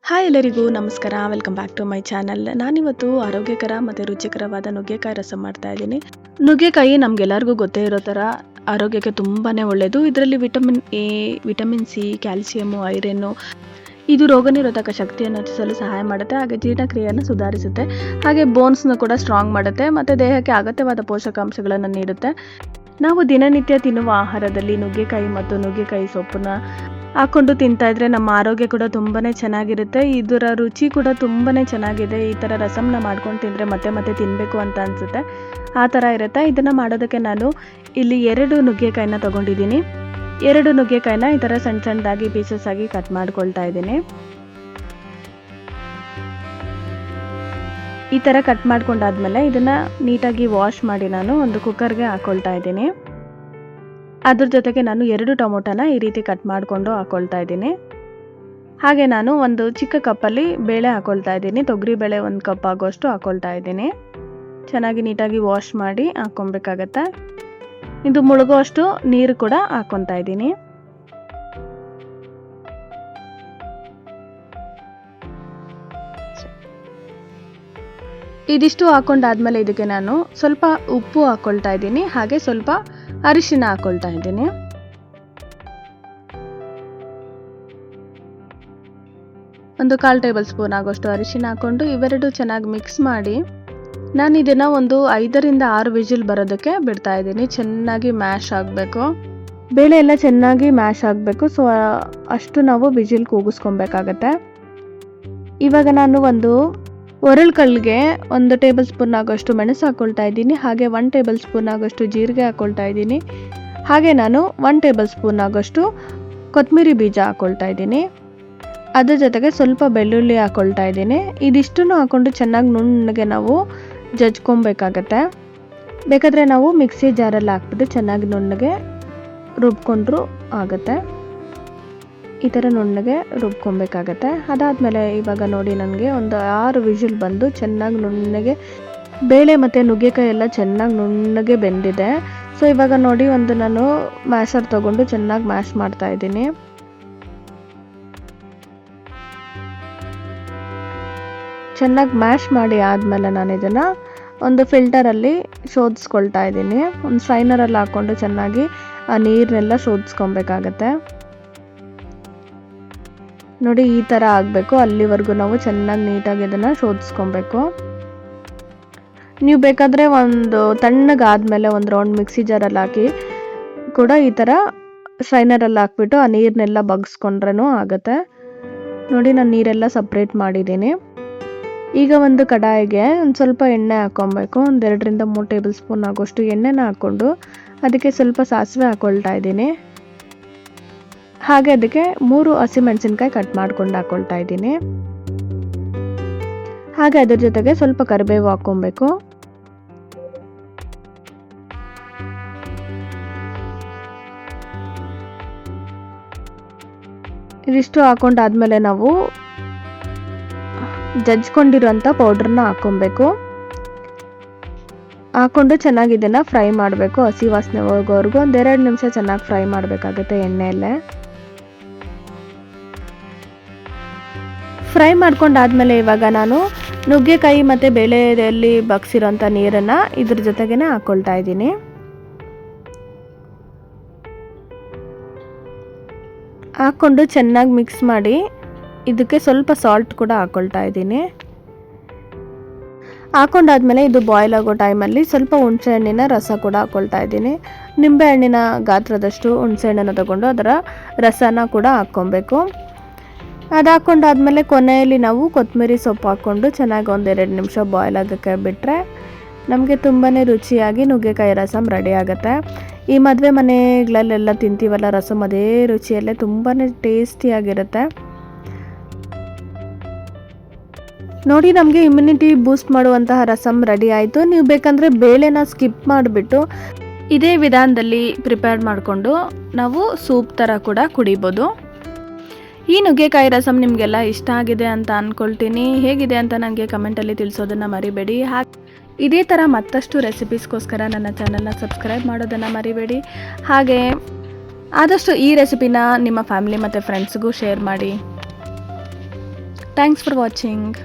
Hi ಎಲ್ಲರಿಗೂ ನಮಸ್ಕಾರ. Welcome back to my channel. ನಾನಿವತ್ತು ಆರೋಗ್ಯಕರ ಮತ್ತು ರುಚಿಕರವಾದ ನುಗ್ಗೆಕಾಯಿ ರಸಂ ಮಾಡ್ತಾ ಇದ್ದೀನಿ. ನುಗ್ಗೆಕಾಯಿ ನಮಗೆಲ್ಲರಿಗೂ ಗೊತ್ತೇ ಇರೋ ಥರ ಆರೋಗ್ಯಕ್ಕೆ ತುಂಬಾ ಒಳ್ಳೆಯದು. ಇದರಲ್ಲಿ vitamin A, vitamin C, calcium, iron ಇದು ರೋಗನಿರೋಧಕ ಶಕ್ತಿಯನ್ನು ಹೆಚ್ಚಿಸಲು ಸಹಾಯ ಮಾಡುತ್ತೆ. ಹಾಗೆ ಜೀರ್ಣಕ್ರಿಯೆಯನ್ನು ಸುಧಾರಿಸುತ್ತೆ. ಹಾಗೆ ಬೋನ್ಸ್ನ ಕೂಡ ಸ್ಟ್ರಾಂಗ್ ಮಾಡುತ್ತೆ ಮತ್ತು ದೇಹಕ್ಕೆ ಅಗತ್ಯವಾದ ಪೋಷಕಾಂಶಗಳನ್ನು ನೀಡುತ್ತೆ. ನಾವು ದಿನನಿತ್ಯ ತಿನ್ನುವ ಆಹಾರದಲ್ಲಿ ನುಗ್ಗೆಕಾಯಿ ಮತ್ತು ನುಗ್ಗೆಕಾಯಿ ಸೊಪ್ಪನ್ನ ಹಾಕ್ಕೊಂಡು ತಿಂತಾ ಇದ್ರೆ ನಮ್ಮ ಆರೋಗ್ಯ ಕೂಡ ತುಂಬಾ ಚೆನ್ನಾಗಿರುತ್ತೆ. ಇದರ ರುಚಿ ಕೂಡ ತುಂಬಾ ಚೆನ್ನಾಗಿದೆ. ಈ ಥರ ರಸಂನ ಮಾಡ್ಕೊಂಡು ತಿಂದರೆ ಮತ್ತೆ ಮತ್ತೆ ತಿನ್ನಬೇಕು ಅಂತ ಅನಿಸುತ್ತೆ. ಆ ಥರ ಇರುತ್ತೆ. ಇದನ್ನು ಮಾಡೋದಕ್ಕೆ ನಾನು ಇಲ್ಲಿ 2 ನುಗ್ಗೆಕಾಯಿನ ತೊಗೊಂಡಿದ್ದೀನಿ. 2 ನುಗ್ಗೆಕಾಯಿನ ಈ ಥರ ಸಣ್ಣ ಸಣ್ಣದಾಗಿ ಪೀಸಸ್ ಆಗಿ ಕಟ್ ಮಾಡ್ಕೊಳ್ತಾ ಇದ್ದೀನಿ. ಈ ಥರ ಕಟ್ ಮಾಡ್ಕೊಂಡಾದ್ಮೇಲೆ ಇದನ್ನು ನೀಟಾಗಿ ವಾಶ್ ಮಾಡಿ ನಾನು ಒಂದು ಕುಕ್ಕರ್ಗೆ ಹಾಕ್ಕೊಳ್ತಾ ಇದ್ದೀನಿ. ಅದ್ರ ಜೊತೆಗೆ ನಾನು 2 ಟೊಮೊಟೊನ ಈ ರೀತಿ ಕಟ್ ಮಾಡಿಕೊಂಡು ಹಾಕ್ಕೊಳ್ತಾ ಇದ್ದೀನಿ. ಹಾಗೆ ನಾನು ಒಂದು ಚಿಕ್ಕ ಕಪ್ಪಲ್ಲಿ ಬೇಳೆ ಹಾಕ್ಕೊಳ್ತಾ ಇದ್ದೀನಿ. ತೊಗರಿ ಬೇಳೆ 1 ಕಪ್ ಆಗೋಷ್ಟು ಹಾಕ್ಕೊಳ್ತಾ ಇದ್ದೀನಿ. ಚೆನ್ನಾಗಿ ನೀಟಾಗಿ ವಾಶ್ ಮಾಡಿ ಹಾಕ್ಕೊಬೇಕಾಗತ್ತೆ. ಇದು ಮುಳುಗೋಷ್ಟು ನೀರು ಕೂಡ ಹಾಕ್ಕೊತಾ ಇದ್ದೀನಿ. ಇದಿಷ್ಟು ಹಾಕೊಂಡಾದ್ಮೇಲೆ ಇದಕ್ಕೆ ನಾನು ಸ್ವಲ್ಪ ಉಪ್ಪು ಹಾಕ್ಕೊಳ್ತಾ ಇದ್ದೀನಿ. ಹಾಗೆ ಸ್ವಲ್ಪ ಅರಿಶಿನ ಹಾಕ್ಕೊಳ್ತಾ ಇದ್ದೀನಿ. ಒಂದು 1/4 ಟೇಬಲ್ ಸ್ಪೂನ್ ಆಗೋಷ್ಟು ಅರಿಶಿನ ಹಾಕ್ಕೊಂಡು ಇವೆರಡು ಚೆನ್ನಾಗಿ ಮಿಕ್ಸ್ ಮಾಡಿ ನಾನು ಇದನ್ನು ಒಂದು 5ರಿಂದ 6 ವಿಜಿಲ್ ಬರೋದಕ್ಕೆ ಬಿಡ್ತಾ ಇದ್ದೀನಿ. ಚೆನ್ನಾಗಿ ಮ್ಯಾಶ್ ಆಗಬೇಕು. ಬೇಳೆ ಎಲ್ಲ ಚೆನ್ನಾಗಿ ಮ್ಯಾಶ್ ಆಗಬೇಕು. ಸೊ ಅಷ್ಟು ನಾವು ವಿಜಿಲ್ ಕೂಗಿಸ್ಕೊಬೇಕಾಗತ್ತೆ. ಇವಾಗ ನಾನು ಒಂದು ಒರಳು ಕಲ್ಲಿಗೆ 1 ಟೇಬಲ್ ಸ್ಪೂನ್ ಆಗೋಷ್ಟು ಮೆಣಸು ಹಾಕ್ಕೊಳ್ತಾ ಇದ್ದೀನಿ. ಹಾಗೆ 1 ಟೇಬಲ್ ಸ್ಪೂನ್ ಆಗೋಷ್ಟು ಜೀರಿಗೆ ಹಾಕ್ಕೊಳ್ತಾ ಇದ್ದೀನಿ. ಹಾಗೆ ನಾನು 1 ಟೇಬಲ್ ಸ್ಪೂನ್ ಆಗೋಷ್ಟು ಕೊತ್ತಂಬರಿ ಬೀಜ ಹಾಕ್ಕೊಳ್ತಾ ಇದ್ದೀನಿ. ಅದ್ರ ಜೊತೆಗೆ ಸ್ವಲ್ಪ ಬೆಳ್ಳುಳ್ಳಿ ಹಾಕ್ಕೊಳ್ತಾ ಇದ್ದೀನಿ. ಇದಿಷ್ಟನ್ನು ಹಾಕ್ಕೊಂಡು ಚೆನ್ನಾಗಿ ನುಣ್ಣಗೆ ನಾವು ಜಜ್ಕೊಬೇಕಾಗತ್ತೆ. ಬೇಕಾದರೆ ನಾವು ಮಿಕ್ಸಿ ಜಾರಲ್ಲಿ ಹಾಕ್ಬಿಟ್ಟು ಚೆನ್ನಾಗಿ ನುಣ್ಣಗೆ ರುಬ್ಕೊಂಡ್ರೂ ಆಗುತ್ತೆ. ಈ ಥರ ನುಣ್ಣಗೆ ರುಬ್ಕೊಬೇಕಾಗತ್ತೆ. ಅದಾದಮೇಲೆ ಇವಾಗ ನೋಡಿ ನನಗೆ ಒಂದು 6 ವಿಜಿಲ್ ಬಂದು ಚೆನ್ನಾಗಿ ನುಣ್ಣಗೆ ಬೇಳೆ ಮತ್ತು ನುಗ್ಗೆಕಾಯಿ ಎಲ್ಲ ಚೆನ್ನಾಗಿ ನುಣ್ಣಗೆ ಬೆಂದಿದೆ. ಸೊ ಇವಾಗ ನೋಡಿ ಒಂದು ನಾನು ಮ್ಯಾಶರ್ ತೊಗೊಂಡು ಚೆನ್ನಾಗಿ ಮ್ಯಾಶ್ ಮಾಡ್ತಾ ಇದ್ದೀನಿ. ಚೆನ್ನಾಗಿ ಮ್ಯಾಶ್ ಮಾಡಿ ಆದಮೇಲೆ ನಾನು ಇದನ್ನು ಒಂದು ಫಿಲ್ಟರಲ್ಲಿ ಶೋಧಿಸ್ಕೊಳ್ತಾ ಇದ್ದೀನಿ. ಒಂದು ಸ್ಟ್ರೈನರಲ್ಲಿ ಹಾಕ್ಕೊಂಡು ಚೆನ್ನಾಗಿ ಆ ನೀರನ್ನೆಲ್ಲ ಶೋಧಿಸ್ಕೊಬೇಕಾಗತ್ತೆ. ನೋಡಿ ಈ ಥರ ಆಗಬೇಕು. ಅಲ್ಲಿವರೆಗೂ ನಾವು ಚೆನ್ನಾಗಿ ನೀಟಾಗಿ ಇದನ್ನು ಶೋಧಿಸ್ಕೊಬೇಕು. ನೀವು ಬೇಕಾದರೆ ಒಂದು ತಣ್ಣಗಾದ್ಮೇಲೆ ಒಂದು ರೌಂಡ್ ಮಿಕ್ಸಿ ಜಾರಲ್ಲಿ ಹಾಕಿ ಕೂಡ ಈ ಥರ ಸ್ಟ್ರೈನರಲ್ಲಿ ಹಾಕ್ಬಿಟ್ಟು ಆ ನೀರನ್ನೆಲ್ಲ ಬಗ್ಸ್ಕೊಂಡ್ರೂ ಆಗುತ್ತೆ. ನೋಡಿ ನಾನು ನೀರೆಲ್ಲ ಸಪ್ರೇಟ್ ಮಾಡಿದ್ದೀನಿ. ಈಗ ಒಂದು ಕಡಾಯಿಗೆ ಒಂದು ಸ್ವಲ್ಪ ಎಣ್ಣೆ ಹಾಕ್ಕೊಬೇಕು. ಒಂದು 2ರಿಂದ 3 ಟೇಬಲ್ ಸ್ಪೂನ್ ಆಗೋಷ್ಟು ಎಣ್ಣೆನ ಹಾಕ್ಕೊಂಡು ಅದಕ್ಕೆ ಸ್ವಲ್ಪ ಸಾಸಿವೆ ಹಾಕ್ಕೊಳ್ತಾ ಇದ್ದೀನಿ. ಹಾಗೆ ಅದಕ್ಕೆ 3 ಹಸಿಮೆಣಸಿನ್ಕಾಯಿ ಕಟ್ ಮಾಡ್ಕೊಂಡು ಹಾಕ್ಕೊಳ್ತಾ ಇದ್ದೀನಿ. ಹಾಗೆ ಅದ್ರ ಜೊತೆಗೆ ಸ್ವಲ್ಪ ಕರಿಬೇವು ಹಾಕ್ಕೊಬೇಕು. ಇದಿಷ್ಟು ಹಾಕೊಂಡಾದ್ಮೇಲೆ ನಾವು ಜಜ್ಕೊಂಡಿರೋಂಥ ಪೌಡ್ರನ್ನ ಹಾಕ್ಕೊಬೇಕು. ಹಾಕ್ಕೊಂಡು ಚೆನ್ನಾಗಿ ಇದನ್ನು ಫ್ರೈ ಮಾಡಬೇಕು. ಹಸಿ ವಾಸನೆ ಹೋಗೋವರೆಗೂ ಒಂದು 2 ನಿಮಿಷ ಚೆನ್ನಾಗಿ ಫ್ರೈ ಮಾಡಬೇಕಾಗುತ್ತೆ ಎಣ್ಣೆಯಲ್ಲೇ. ಫ್ರೈ ಮಾಡ್ಕೊಂಡಾದ್ಮೇಲೆ ಇವಾಗ ನಾನು ನುಗ್ಗೆಕಾಯಿ ಮತ್ತು ಬೇಳೆಯಲ್ಲಿ ಬಗ್ಸಿರೋಂಥ ನೀರನ್ನು ಇದ್ರ ಜೊತೆಗೇ ಹಾಕ್ಕೊಳ್ತಾ ಇದ್ದೀನಿ. ಹಾಕ್ಕೊಂಡು ಚೆನ್ನಾಗಿ ಮಿಕ್ಸ್ ಮಾಡಿ ಇದಕ್ಕೆ ಸ್ವಲ್ಪ ಸಾಲ್ಟ್ ಕೂಡ ಹಾಕ್ಕೊಳ್ತಾ ಇದ್ದೀನಿ. ಹಾಕೊಂಡಾದ್ಮೇಲೆ ಇದು ಬಾಯ್ಲ್ ಆಗೋ ಟೈಮಲ್ಲಿ ಸ್ವಲ್ಪ ಹುಣಸೆಹಣ್ಣಿನ ರಸ ಕೂಡ ಹಾಕ್ಕೊಳ್ತಾ ಇದ್ದೀನಿ. ನಿಂಬೆಹಣ್ಣಿನ ಗಾತ್ರದಷ್ಟು ಹುಣಸೆಹಣ್ಣನ್ನು ತಗೊಂಡು ಅದರ ರಸನ ಕೂಡ ಹಾಕ್ಕೊಬೇಕು. ಅದು ಹಾಕ್ಕೊಂಡಾದ್ಮೇಲೆ ಕೊನೆಯಲ್ಲಿ ನಾವು ಕೊತ್ತಂಬರಿ ಸೊಪ್ಪು ಹಾಕ್ಕೊಂಡು ಚೆನ್ನಾಗಿ ಒಂದು 2 ನಿಮಿಷ ಬಾಯ್ಲ್ ಆಗೋಕ್ಕೆ ಬಿಟ್ಟರೆ ನಮಗೆ ತುಂಬಾ ರುಚಿಯಾಗಿ ನುಗ್ಗೆಕಾಯಿ ರಸಂ ರೆಡಿ ಆಗುತ್ತೆ. ಈ ಮದುವೆ ಮನೆಗಳಲ್ಲೆಲ್ಲ ತಿಂತೀವಲ್ಲ ರಸಂ, ಅದೇ ರುಚಿಯಲ್ಲೇ ತುಂಬಾ ಟೇಸ್ಟಿಯಾಗಿರುತ್ತೆ. ನೋಡಿ ನಮಗೆ ಇಮ್ಯುನಿಟಿ ಬೂಸ್ಟ್ ಮಾಡುವಂತಹ ರಸಂ ರೆಡಿ ಆಯಿತು. ನೀವು ಬೇಕಂದರೆ ಬೇಳೆನ ಸ್ಕಿಪ್ ಮಾಡಿಬಿಟ್ಟು ಇದೇ ವಿಧಾನದಲ್ಲಿ ಪ್ರಿಪೇರ್ ಮಾಡಿಕೊಂಡು ನಾವು ಸೂಪ್ ಥರ ಕೂಡ ಕುಡಿಬೋದು. ಈ ನುಗ್ಗೆಕಾಯಿ ರಸಂ ನಿಮಗೆಲ್ಲ ಇಷ್ಟ ಆಗಿದೆ ಅಂತ ಅಂದ್ಕೊಳ್ತೀನಿ. ಹೇಗಿದೆ ಅಂತ ನನಗೆ ಕಮೆಂಟಲ್ಲಿ ತಿಳಿಸೋದನ್ನು ಮರಿಬೇಡಿ. ಇದೇ ಥರ ಮತ್ತಷ್ಟು ರೆಸಿಪೀಸ್ಗೋಸ್ಕರ ನನ್ನ ಚಾನಲ್ನ ಸಬ್ಸ್ಕ್ರೈಬ್ ಮಾಡೋದನ್ನು ಮರಿಬೇಡಿ. ಹಾಗೆ ಆದಷ್ಟು ಈ ರೆಸಿಪಿನ ನಿಮ್ಮ ಫ್ಯಾಮಿಲಿ ಮತ್ತು ಫ್ರೆಂಡ್ಸ್ಗೂ ಶೇರ್ ಮಾಡಿ. Thanks for watching.